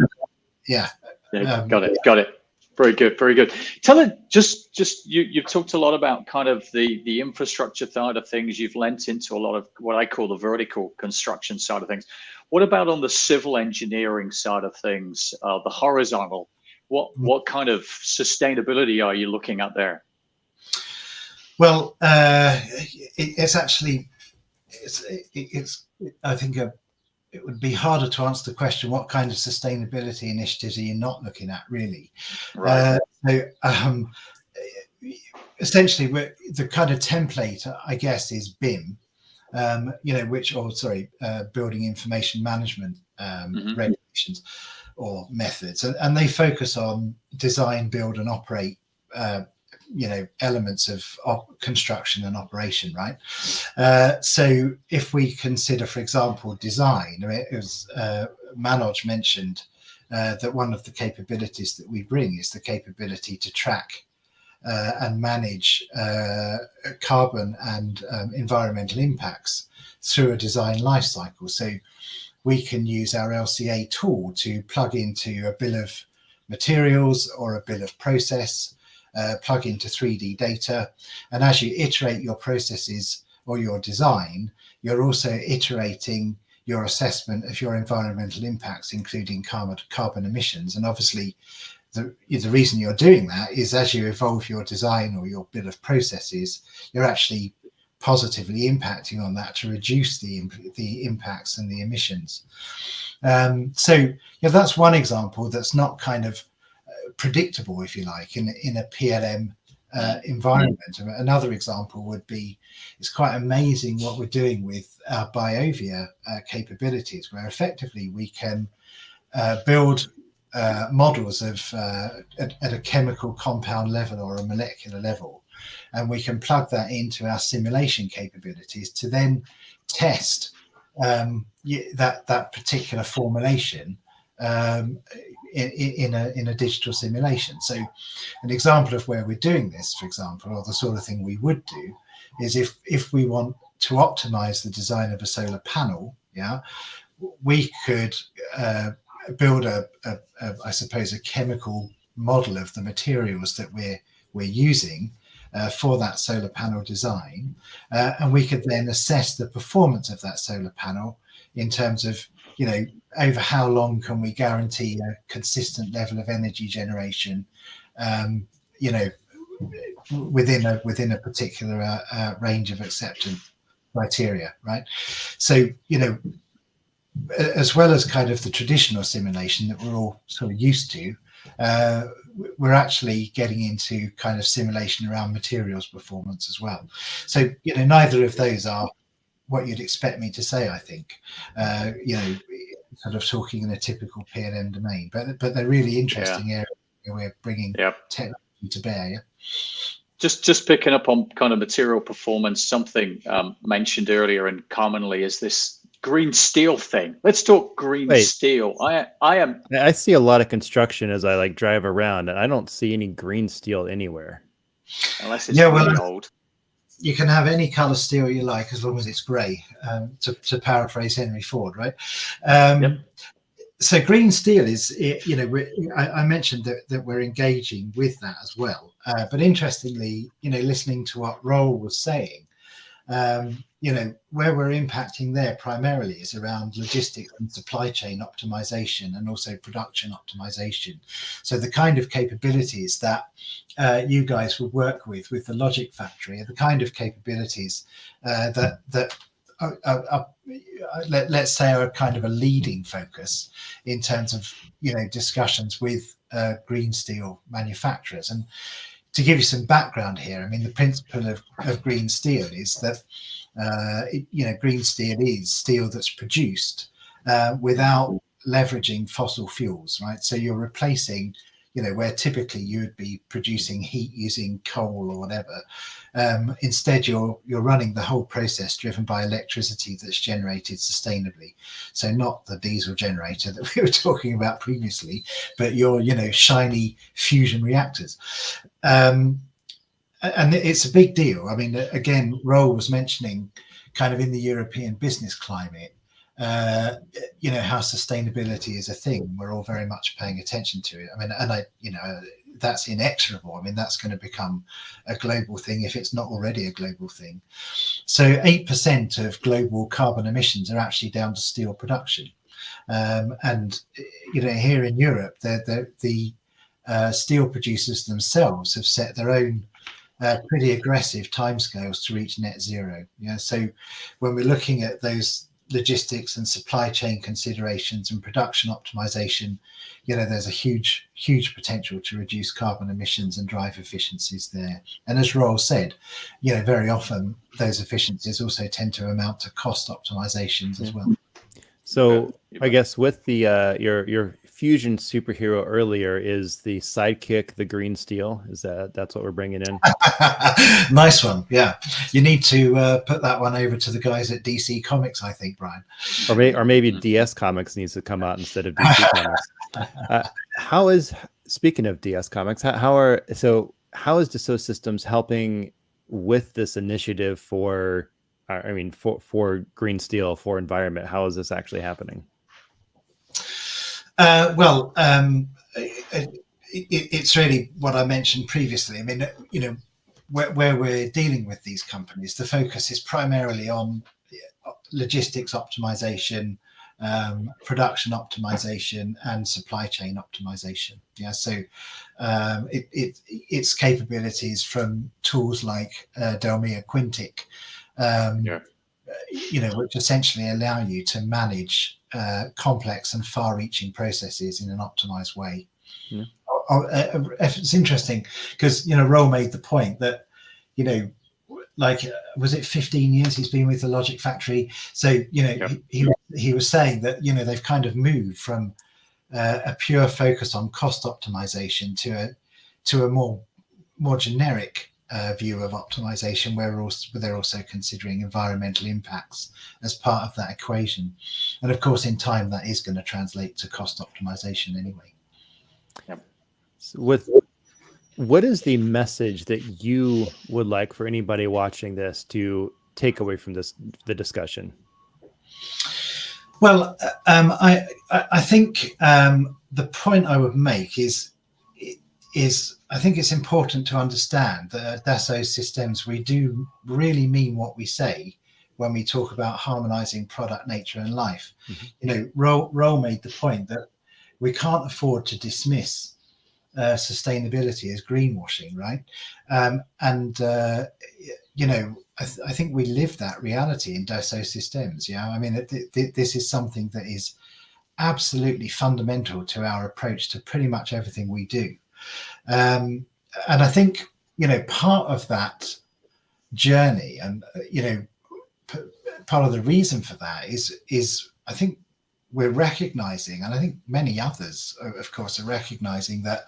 Got it. Very good. Tell it, just you've talked a lot about kind of the infrastructure side of things. You've lent into a lot of what I call the vertical construction side of things. What about on the civil engineering side of things, the horizontal? What kind of sustainability are you looking at there?
Well, it's I think it would be harder to answer the question, what kind of sustainability initiatives are you not looking at, really?
Right.
Essentially, the kind of template, I guess, is BIM, Building Information Management regulations or methods. And they focus on design, build and operate elements of construction and operation, right? So if we consider, for example, design, it was Manoj mentioned that one of the capabilities that we bring is the capability to track and manage carbon and environmental impacts through a design life cycle. So we can use our LCA tool to plug into a bill of materials or a bill of process, plug into 3D data, and as you iterate your processes or your design, you're also iterating your assessment of your environmental impacts, including carbon emissions. And obviously the reason you're doing that is as you evolve your design or your bill of processes, you're actually positively impacting on that to reduce the impacts and the emissions. So that's one example that's not kind of predictable, if you like, in a PLM environment. Another example would be, it's quite amazing what we're doing with our BioVia capabilities, where effectively we can build models of at a chemical compound level or a molecular level, and we can plug that into our simulation capabilities to then test that particular formulation in a digital simulation. So an example of where we're doing this, for example, or the sort of thing we would do, is if we want to optimize the design of a solar panel, we could build I suppose a chemical model of the materials that we're using for that solar panel design, and we could then assess the performance of that solar panel in terms of over how long can we guarantee a consistent level of energy generation, within a particular range of acceptance criteria, right? So as well as kind of the traditional simulation that we're all sort of used to, we're actually getting into kind of simulation around materials performance as well. So neither of those are what you'd expect me to say, I think, sort of talking in a typical PLM domain, but they're really interesting areas where we're bringing technology to bear.
Just picking up on kind of material performance, something mentioned earlier and commonly is this green steel thing. Let's talk green steel. I
see a lot of construction as I drive around, and I don't see any green steel anywhere.
Unless it's really old.
You can have any color steel you like as long as it's gray, to paraphrase Henry Ford, right? So green steel is, I mentioned that we're engaging with that as well. But interestingly, listening to what Roel was saying, where we're impacting there primarily is around logistics and supply chain optimization and also production optimization. So the kind of capabilities that you guys will work with the Logic Factory are the kind of capabilities that let's say are kind of a leading focus in terms of discussions with green steel manufacturers. And to give you some background here, I mean, the principle of green steel is that green steel is steel that's produced without leveraging fossil fuels, right? So you're replacing, where typically you would be producing heat using coal or whatever. Instead, you're running the whole process driven by electricity that's generated sustainably. So not the diesel generator that we were talking about previously, but your shiny fusion reactors. And it's a big deal. I mean, again, Roel was mentioning kind of in the European business climate, how sustainability is a thing. We're all very much paying attention to it. I mean, and that's inexorable. I mean, that's going to become a global thing if it's not already a global thing. So 8% of global carbon emissions are actually down to steel production. And here in Europe, the steel producers themselves have set their own pretty aggressive timescales to reach net zero. So when we're looking at those logistics and supply chain considerations and production optimization, there's a huge potential to reduce carbon emissions and drive efficiencies there. And as Roel said, very often those efficiencies also tend to amount to cost optimizations as well.
So I guess with the your fusion superhero earlier is the sidekick, the green steel. That's what we're bringing in?
Nice one. Yeah, you need to put that one over to the guys at DC Comics, I think, Brian.
Or maybe DS Comics needs to come out instead of DC Comics. Speaking of DS Comics, how is Dassault Systems helping with this initiative for green steel, for environment? How is this actually happening?
It's really what I mentioned previously. I mean, where we're dealing with these companies, the focus is primarily on logistics optimization, production optimization, and supply chain optimization. So its capabilities from tools like Delmia Quintic, which essentially allow you to manage complex and far-reaching processes in an optimized way. Yeah. It's interesting because Roel made the point that was it 15 years he's been with the Logic Factory? So he was saying that they've kind of moved from a pure focus on cost optimization to a more generic view of optimization, where they're also considering environmental impacts as part of that equation. And of course, in time, that is going to translate to cost optimization anyway.
Yep.
So what is the message that you would like for anybody watching this to take away from the discussion?
Well, I think the point I would make is I think it's important to understand that at Dassault Systems, we do really mean what we say when we talk about harmonizing product, nature, and life. Mm-hmm. Roel made the point that we can't afford to dismiss sustainability as greenwashing, right? I think we live that reality in Dassault Systems. I mean, this is something that is absolutely fundamental to our approach to pretty much everything we do. And I think, part of that journey and, part of the reason for that is I think we're recognizing, and I think many others, of course, are recognizing that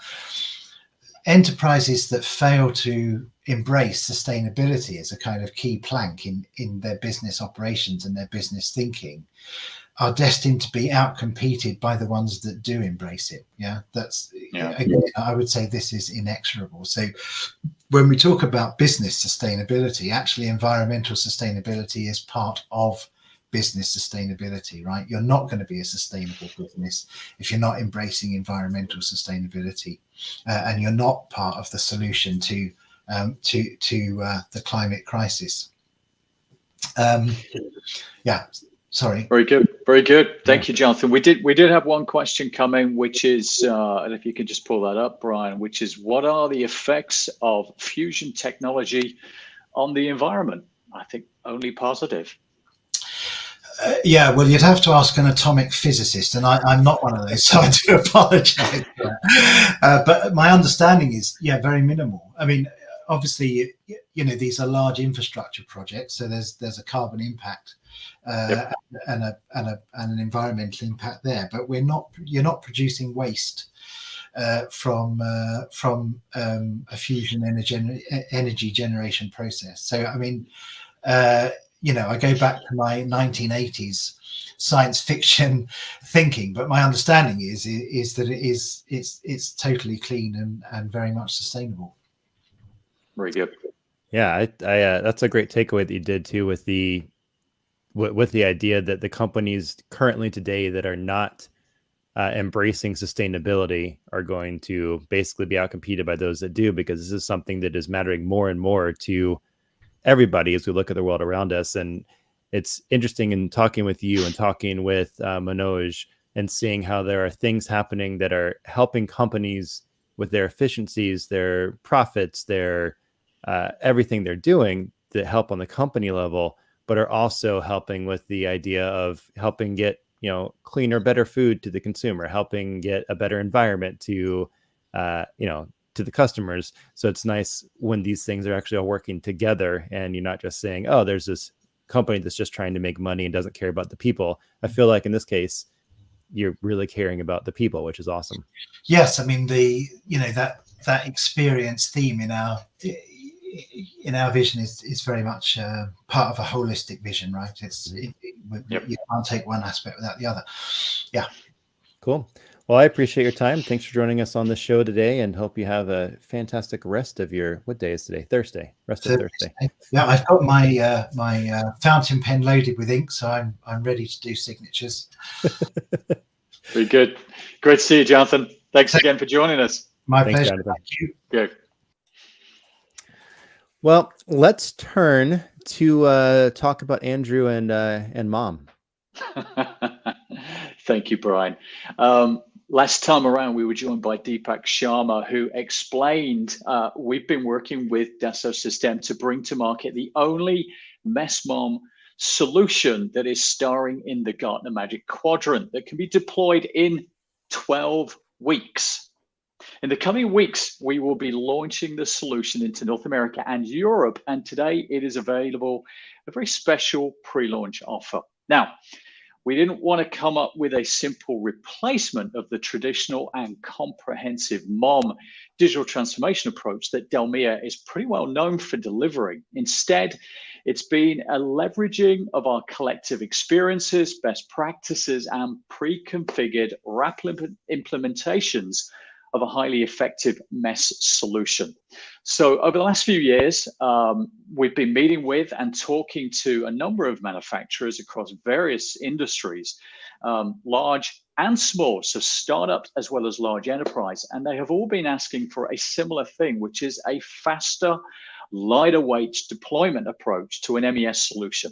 enterprises that fail to embrace sustainability as a kind of key plank in their business operations and their business thinking are destined to be outcompeted by the ones that do embrace it. Again, I would say this is inexorable. So when we talk about business sustainability, actually environmental sustainability is part of business sustainability, right? You're not going to be a sustainable business if you're not embracing environmental sustainability, and you're not part of the solution to the climate crisis. Yeah, sorry.
Very good, very good. Thank you, Jonathan. We did have one question coming, which is, and if you could just pull that up, Brian, which is, what are the effects of fusion technology on the environment? I think only positive.
Yeah, well, you'd have to ask an atomic physicist, and I'm not one of those, so I do apologize. But my understanding is, yeah, very minimal. I mean, obviously, you know, these are large infrastructure projects, so there's a carbon impact
Yep.
and an environmental impact there. But you're not producing waste from a fusion energy generation process. So, I mean, you know, I go back to my 1980s science fiction thinking, but my understanding is that it's totally clean and very much sustainable.
Very good.
Yeah, I that's a great takeaway that you did too, with the idea that the companies currently today that are not embracing sustainability are going to basically be outcompeted by those that do, because this is something that is mattering more and more to everybody as we look at the world around us. And it's interesting in talking with you and talking with Manoj and seeing how there are things happening that are helping companies with their efficiencies, their profits, their everything they're doing that help on the company level, but are also helping with the idea of helping get, you know, cleaner, better food to the consumer, helping get a better environment to, you know, to the customers. So it's nice when these things are actually all working together, and you're not just saying, oh, there's this company that's just trying to make money and doesn't care about the people. I feel like in this case, you're really caring about the people, which is awesome.
Yes, I mean, that experience theme in our vision is very much part of a holistic vision, right?
Yep.
You can't take one aspect without the other. Yeah.
Cool. Well, I appreciate your time. Thanks for joining us on the show today, and hope you have a fantastic rest of your, what day is today? Thursday. Rest of Thursday.
Yeah, I've got my my fountain pen loaded with ink, so I'm ready to do signatures.
Very good. Great to see you, Jonathan. Thanks again for joining us.
My
Thanks,
pleasure.
Jonathan.
Thank you.
Good.
Well, let's turn to talk about Andrew and Mom.
Thank you, Brian. Last time around, we were joined by Deepak Sharma, who explained we've been working with Dassault Systèmes to bring to market the only MESMOM solution that is starring in the Gartner Magic Quadrant that can be deployed in 12 weeks. In the coming weeks, we will be launching the solution into North America and Europe, and today it is available, a very special pre-launch offer. Now, we didn't want to come up with a simple replacement of the traditional and comprehensive MOM digital transformation approach that Delmia is pretty well known for delivering. Instead, it's been a leveraging of our collective experiences, best practices, and pre-configured rapid implementations of a highly effective MES solution. So over the last few years, we've been meeting with and talking to a number of manufacturers across various industries, large and small, so startups as well as large enterprise. And they have all been asking for a similar thing, which is a faster, lighter weight deployment approach to an MES solution.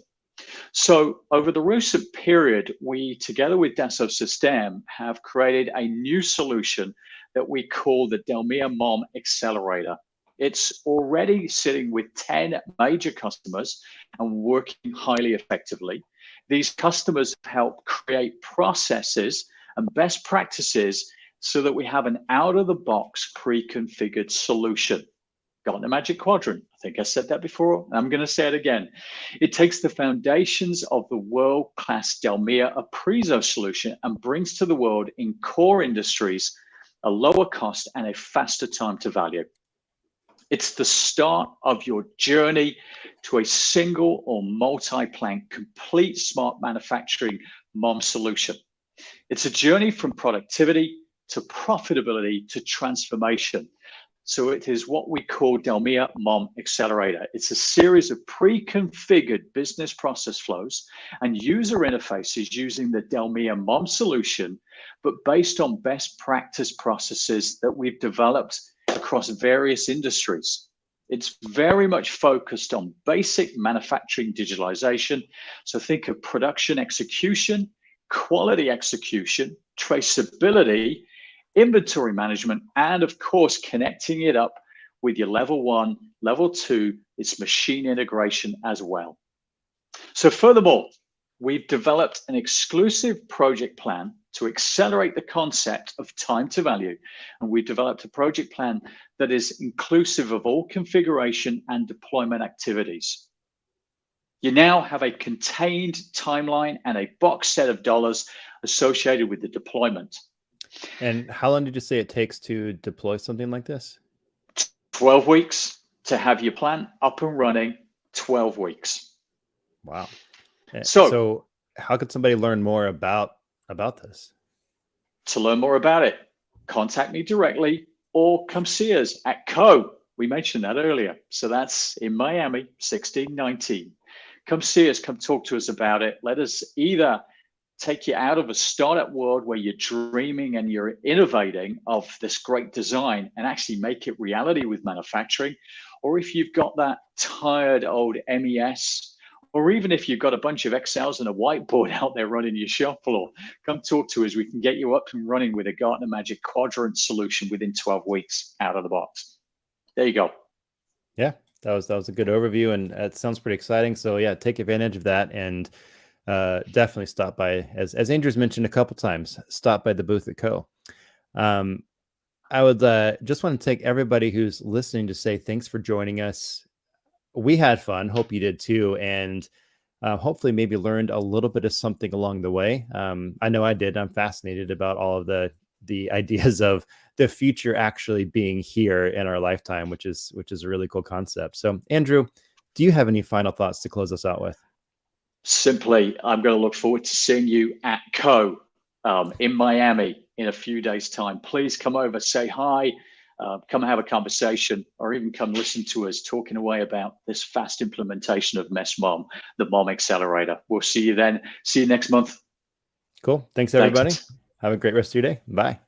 So over the recent period, we, together with Dassault Systèmes, have created a new solution that we call the Delmia MOM Accelerator. It's already sitting with 10 major customers and working highly effectively. These customers help create processes and best practices so that we have an out-of-the-box pre-configured solution. Gartner Magic Quadrant. I think I said that before. I'm going to say it again. It takes the foundations of the world-class Delmia Aprizo solution and brings to the world in core industries a lower cost and a faster time to value. It's the start of your journey to a single or multi-plank complete smart manufacturing MOM solution. It's a journey from productivity to profitability to transformation. So it is what we call Delmia MOM Accelerator. It's a series of pre-configured business process flows and user interfaces using the Delmia MOM solution, but based on best practice processes that we've developed across various industries. It's very much focused on basic manufacturing digitalization. So think of production execution, quality execution, traceability, inventory management, and of course, connecting it up with your level 1, level 2, it's machine integration as well. So furthermore, we've developed an exclusive project plan to accelerate the concept of time to value. And we've developed a project plan that is inclusive of all configuration and deployment activities. You now have a contained timeline and a box set of dollars associated with the deployment.
And how long did you say it takes to deploy something like this?
12 weeks to have your plan up and running, 12 weeks.
Wow.
So
how could somebody learn more about this?
To learn more about it, contact me directly or come see us at Co. We mentioned that earlier. So that's in Miami, 1619. Come see us, come talk to us about it. Let us either take you out of a startup world where you're dreaming and you're innovating of this great design and actually make it reality with manufacturing. Or if you've got that tired old MES, or even if you've got a bunch of Excels and a whiteboard out there running your shop floor, come talk to us. We can get you up and running with a Gartner Magic Quadrant solution within 12 weeks out of the box. There you go.
Yeah, that was a good overview, and it sounds pretty exciting. So yeah, take advantage of that, and definitely stop by, as Andrew's mentioned a couple times, stop by the booth at Co. I would just want to take everybody who's listening to say thanks for joining us. We had fun. Hope you did too. And hopefully maybe learned a little bit of something along the way. I know I did. I'm fascinated about all of the ideas of the future actually being here in our lifetime, which is a really cool concept. So Andrew, do you have any final thoughts to close us out with?
Simply, I'm going to look forward to seeing you at Co in Miami in a few days' time. Please come over, say hi. Come have a conversation, or even come listen to us talking away about this fast implementation of MESMOM, the MOM Accelerator. We'll see you then. See you next month.
Cool. Thanks, everybody.
Thanks.
Have a great rest of your day. Bye.